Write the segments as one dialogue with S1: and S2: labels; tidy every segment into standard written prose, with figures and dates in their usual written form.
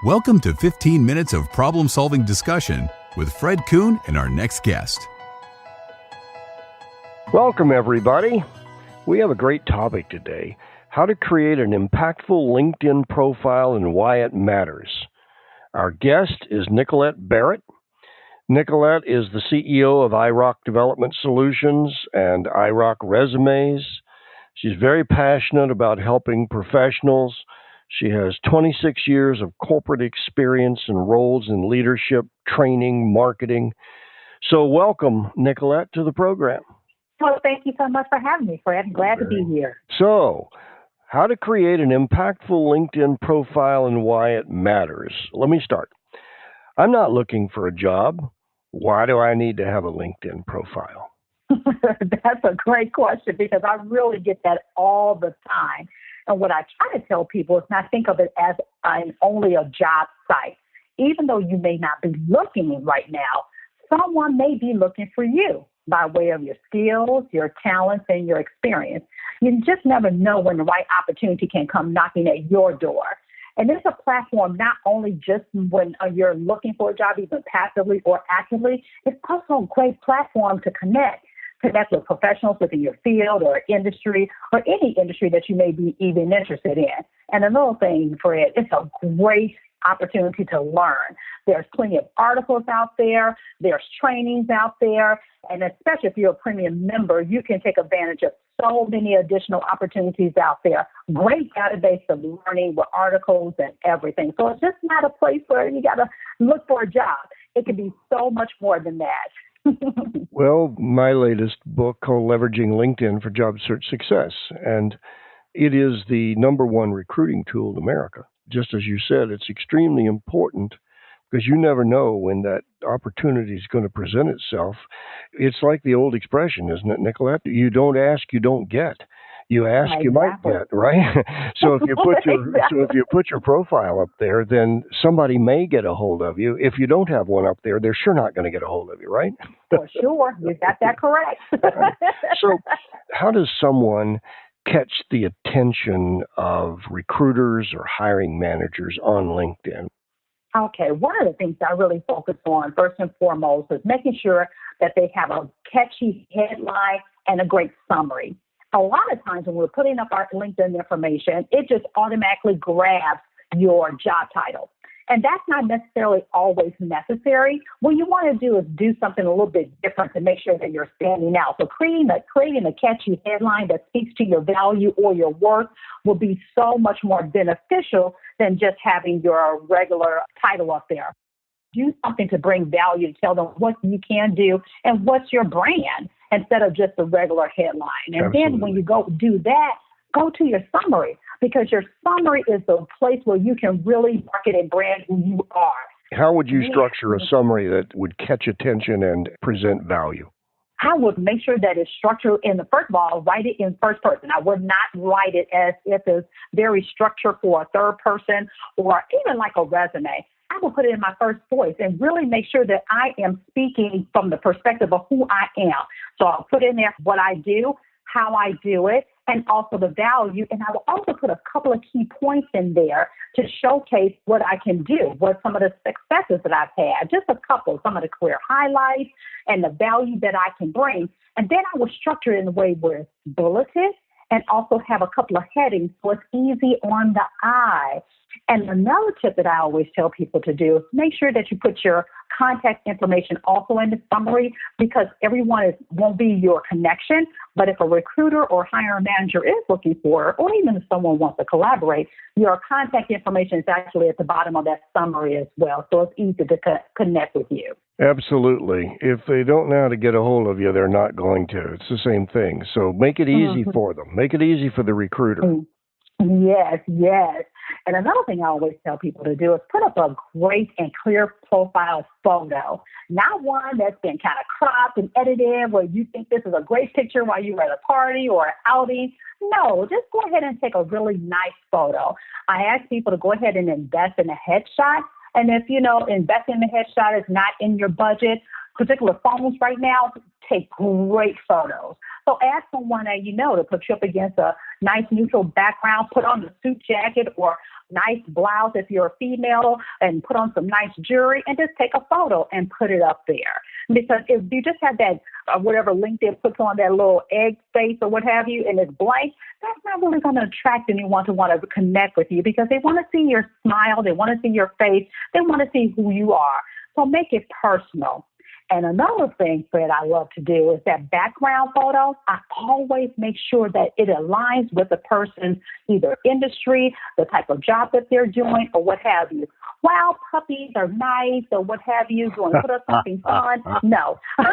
S1: Welcome to 15 minutes of problem-solving discussion with Fred Kuhn and our next guest.
S2: Welcome, everybody. We have a great topic today, how to create an impactful LinkedIn profile and why it matters. Our guest is Nicolette Barrett. Nicolette is the CEO of iRock Development Solutions and iRock Resumes. She's very passionate about helping professionals. She has 26 years of corporate experience and roles in leadership, training, marketing. So welcome, Nicolette, to the program.
S3: Well, thank you so much for having me, Fred. I'm glad to be here.
S2: So, how to create an impactful LinkedIn profile and why it matters. Let me start. I'm not looking for a job. Why do I need to have a LinkedIn profile?
S3: That's a great question because I really get that all the time. And what I try to tell people is not think of it as only a job site. Even though you may not be looking right now, someone may be looking for you by way of your skills, your talents, and your experience. You just never know when the right opportunity can come knocking at your door. And it's a platform not only just when you're looking for a job, even passively or actively, it's also a great platform to connect with professionals within your field or industry or any industry that you may be even interested in. And another thing, Fred, it's a great opportunity to learn. There's plenty of articles out there. There's trainings out there. And especially if you're a premium member, you can take advantage of so many additional opportunities out there. Great database of learning with articles and everything. So it's just not a place where you got to look for a job. It can be so much more than that.
S2: Well, my latest book called Leveraging LinkedIn for Job Search Success, and it is the number one recruiting tool in America. Just as you said, it's extremely important because you never know when that opportunity is going to present itself. It's like the old expression, isn't it, Nicolette? You don't ask, you don't get. You ask,
S3: exactly.
S2: You might get, right? So if you put your profile up there, then somebody may get a hold of you. If you don't have one up there, they're sure not going to get a hold of you, right?
S3: For sure, you got that correct.
S2: So, how does someone catch the attention of recruiters or hiring managers on LinkedIn?
S3: Okay, one of the things I really focus on first and foremost is making sure that they have a catchy headline and a great summary. A lot of times when we're putting up our LinkedIn information, it just automatically grabs your job title. And that's not necessarily always necessary. What you want to do is do something a little bit different to make sure that you're standing out. So creating a catchy headline that speaks to your value or your worth will be so much more beneficial than just having your regular title up there. Do something to bring value, to tell them what you can do and what's your brand instead of just a regular headline. And
S2: Absolutely.
S3: Then when you go do that, go to your summary because your summary is the place where you can really market and brand who you are.
S2: How would you structure a summary that would catch attention and present value?
S3: I would make sure that it's structured first of all, write it in first person. I would not write it as if it's very structured for a third person or even like a resume. I will put it in my first voice and really make sure that I am speaking from the perspective of who I am. So I'll put in there what I do, how I do it, and also the value. And I will also put a couple of key points in there to showcase what I can do, what some of the successes that I've had, just a couple, some of the career highlights and the value that I can bring. And then I will structure it in a way where it's bulleted and also have a couple of headings so it's easy on the eye. And another tip that I always tell people to do is make sure that you put your contact information also in the summary because everyone won't be your connection. But if a recruiter or hiring manager is looking for, or even if someone wants to collaborate, your contact information is actually at the bottom of that summary as well. So it's easy to connect with you.
S2: Absolutely. If they don't know how to get a hold of you, they're not going to. It's the same thing. So make it easy for them. Make it easy for the recruiter.
S3: Yes. And another thing I always tell people to do is put up a great and clear profile photo, not one that's been kind of cropped and edited where you think this is a great picture while you're at a party or an outing. No, just go ahead and take a really nice photo. I ask people to go ahead and invest in a headshot. And if, investing in a headshot is not in your budget, particular phones right now take great photos. So ask someone that you know to put you up against a nice neutral background, put on a suit jacket or nice blouse if you're a female and put on some nice jewelry and just take a photo and put it up there. Because if you just have that, whatever LinkedIn puts on that little egg face or what have you, and it's blank, that's not really going to attract anyone to want to connect with you because they want to see your smile, they want to see your face, they want to see who you are. So make it personal. And another thing, Fred, I love to do is that background photo. I always make sure that it aligns with the person's either industry, the type of job that they're doing, or what have you. While puppies are nice or what have you, you want to put up something fun? No. That's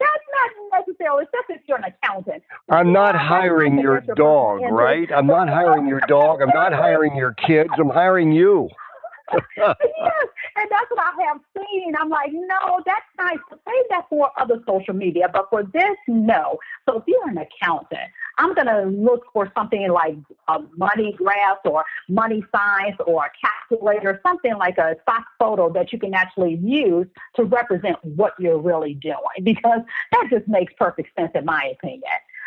S3: not necessarily, especially if you're an accountant.
S2: I'm not hiring your dog, right? I'm not hiring your dog. I'm not hiring your kids. I'm hiring you.
S3: Yes, and that's what I have seen. I'm like, no, that's nice. Save that for other social media, but for this, no. So if you're an accountant, I'm going to look for something like money graphs or money signs or a calculator, something like a stock photo that you can actually use to represent what you're really doing, because that just makes perfect sense in my opinion.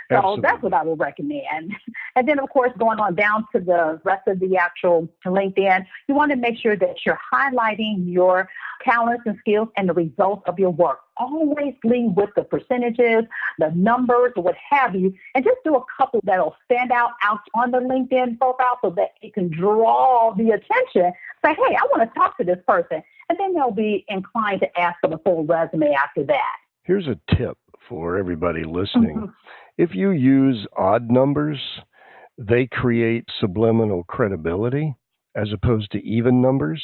S3: So
S2: Absolutely.
S3: That's what I would recommend. And then, of course, going on down to the rest of the actual LinkedIn, you want to make sure that you're highlighting your talents and skills and the results of your work. Always lead with the percentages, the numbers, or what have you, and just do a couple that'll stand out on the LinkedIn profile so that it can draw the attention. Say, hey, I want to talk to this person. And then they'll be inclined to ask for the full resume after that.
S2: Here's a tip for everybody listening. Mm-hmm. If you use odd numbers, they create subliminal credibility as opposed to even numbers.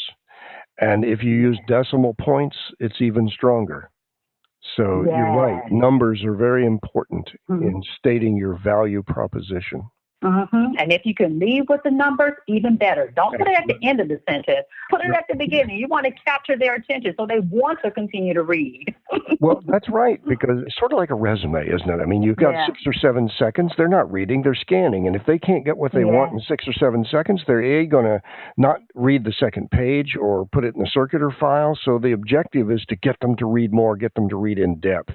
S2: And if you use decimal points, it's even stronger. So You're right. Numbers are very important in stating your value proposition.
S3: And if you can lead with the numbers, even better. Don't put it at the end of the sentence. Put it at the beginning. You want to capture their attention so they want to continue to read.
S2: Well, that's right, because it's sort of like a resume, isn't it? I mean, you've got 6 or 7 seconds. They're not reading, they're scanning. And if they can't get what they want in 6 or 7 seconds, they're going to not read the second page or put it in a circular file. So the objective is to get them to read more, get them to read in depth.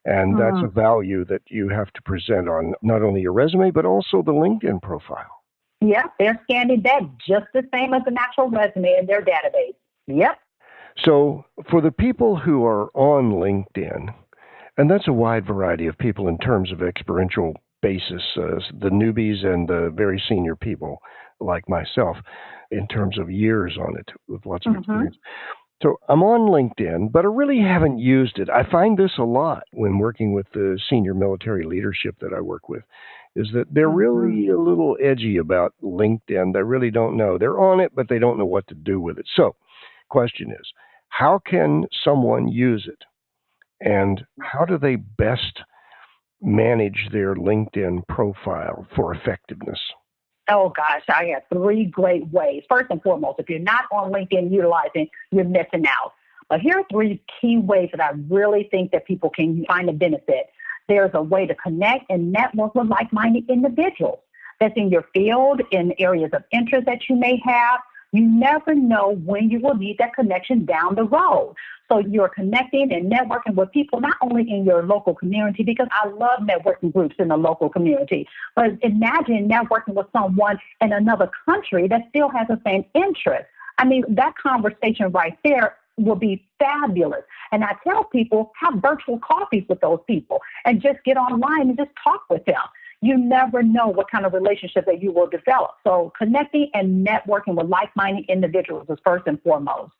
S2: And that's a value that you have to present on not only your resume, but also the LinkedIn profile.
S3: Yeah, they're scanning that just the same as an actual resume in their database. Yep.
S2: So for the people who are on LinkedIn, and that's a wide variety of people in terms of experiential basis, the newbies and the very senior people like myself, in terms of years on it with lots of experience. So I'm on LinkedIn, but I really haven't used it. I find this a lot when working with the senior military leadership that I work with, is that they're really a little edgy about LinkedIn. They really don't know. They're on it, but they don't know what to do with it. So question is, how can someone use it? And how do they best manage their LinkedIn profile for effectiveness?
S3: Oh, gosh, I have 3 great ways. First and foremost, if you're not on LinkedIn utilizing, you're missing out. But here are 3 key ways that I really think that people can find a benefit. There's a way to connect and network with like-minded individuals that's in your field, in areas of interest that you may have. You never know when you will need that connection down the road. So you're connecting and networking with people not only in your local community, because I love networking groups in the local community, but imagine networking with someone in another country that still has the same interest. I mean, that conversation right there will be fabulous. And I tell people, have virtual coffees with those people and just get online and just talk with them. You never know what kind of relationship that you will develop. So connecting and networking with like-minded individuals is first and foremost.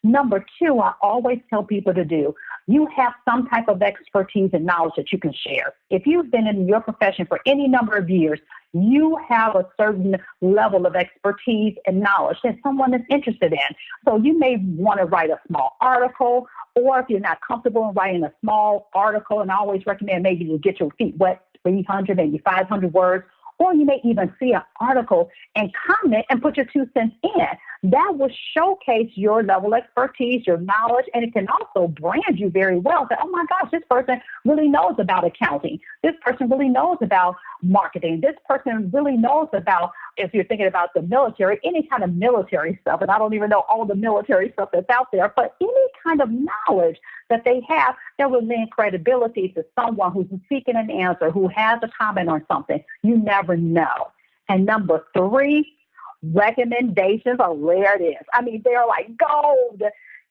S3: Number 2, I always tell people to do, you have some type of expertise and knowledge that you can share. If you've been in your profession for any number of years, you have a certain level of expertise and knowledge that someone is interested in. So you may want to write a small article, or if you're not comfortable in writing a small article, and I always recommend maybe you get your feet wet, 300, maybe 500 words, or you may even see an article and comment and put your 2 cents in. That will showcase your level of expertise, your knowledge, and it can also brand you very well. Say, oh my gosh, this person really knows about accounting. This person really knows about marketing. This person really knows about, if you're thinking about the military, any kind of military stuff. And I don't even know all the military stuff that's out there, but any kind of knowledge that they have that will lend credibility to someone who's seeking an answer, who has a comment on something. You never know. And number 3, Recommendations are where it is. I mean, they're like gold.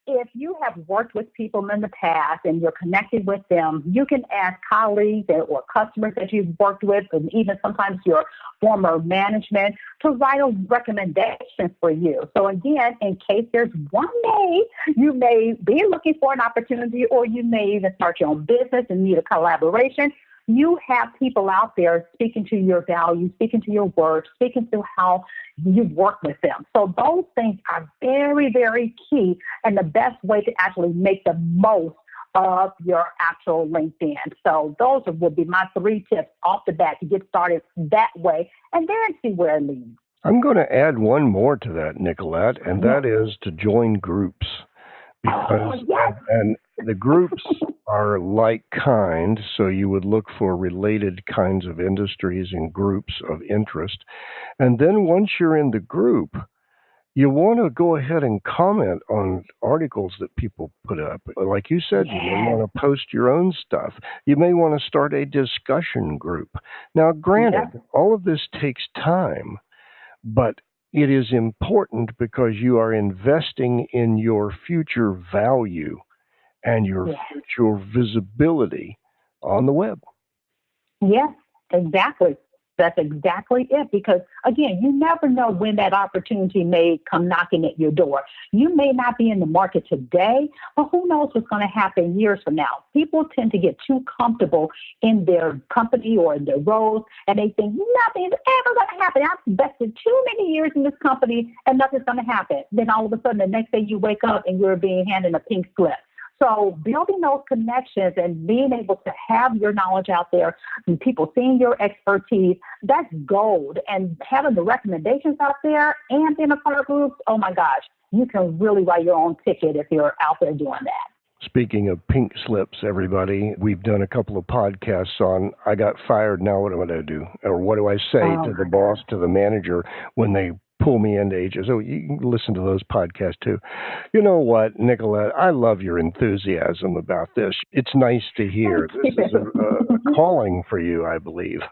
S3: If you have worked with people in the past and you're connected with them, you can ask colleagues or customers that you've worked with, and even sometimes your former management, to write a recommendation for you. So again, in case there's one day you may be looking for an opportunity, or you may even start your own business and need a collaboration, you have people out there speaking to your values, speaking to your work, speaking to how you work with them. So those things are very, very key, and the best way to actually make the most of your actual LinkedIn. So those would be my 3 tips off the bat to get started that way, and then see where it leads.
S2: I'm going to add one more to that, Nicolette, and that is to join groups. Because and the groups are like kind, so you would look for related kinds of industries and groups of interest. And then once you're in the group, you want to go ahead and comment on articles that people put up. Like you said, you may want to post your own stuff. You may want to start a discussion group. Now, granted, all of this takes time, but it is important because you are investing in your future value and your future visibility on the web.
S3: Yes, exactly. That's exactly it. Because, again, you never know when that opportunity may come knocking at your door. You may not be in the market today, but who knows what's going to happen years from now. People tend to get too comfortable in their company or in their roles, and they think nothing's ever going to happen. I've invested too many years in this company, and nothing's going to happen. Then all of a sudden, the next day you wake up and you're being handed a pink slip. So building those connections and being able to have your knowledge out there and people seeing your expertise, that's gold. And having the recommendations out there and being a part of groups, oh my gosh, you can really write your own ticket if you're out there doing that.
S2: Speaking of pink slips, everybody, we've done a couple of podcasts on I got fired, now what am I going to do? Or what do I say to the boss, to the manager when they pull me into HR. So you can listen to those podcasts too. You know what, Nicolette, I love your enthusiasm about this. It's nice to hear. This is a calling for you, I believe.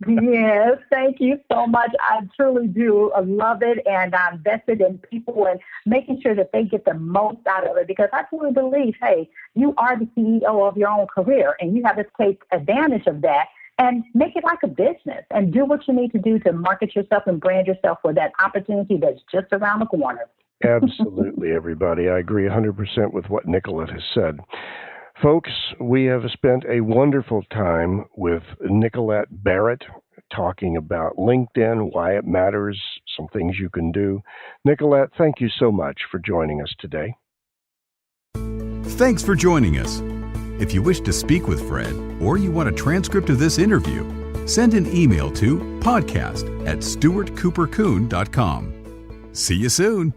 S3: Yes, thank you so much. I truly do love it, and I'm invested in people and making sure that they get the most out of it, because I truly believe, hey, you are the CEO of your own career, and you have to take advantage of that and make it like a business and do what you need to do to market yourself and brand yourself for that opportunity that's just around the corner.
S2: Absolutely, everybody. I agree 100% with what Nicolette has said. Folks, we have spent a wonderful time with Nicolette Barrett talking about LinkedIn, why it matters, some things you can do. Nicolette, thank you so much for joining us today.
S1: Thanks for joining us. If you wish to speak with Fred or you want a transcript of this interview, send an email to podcast@stuartcoopercoon.com. See you soon.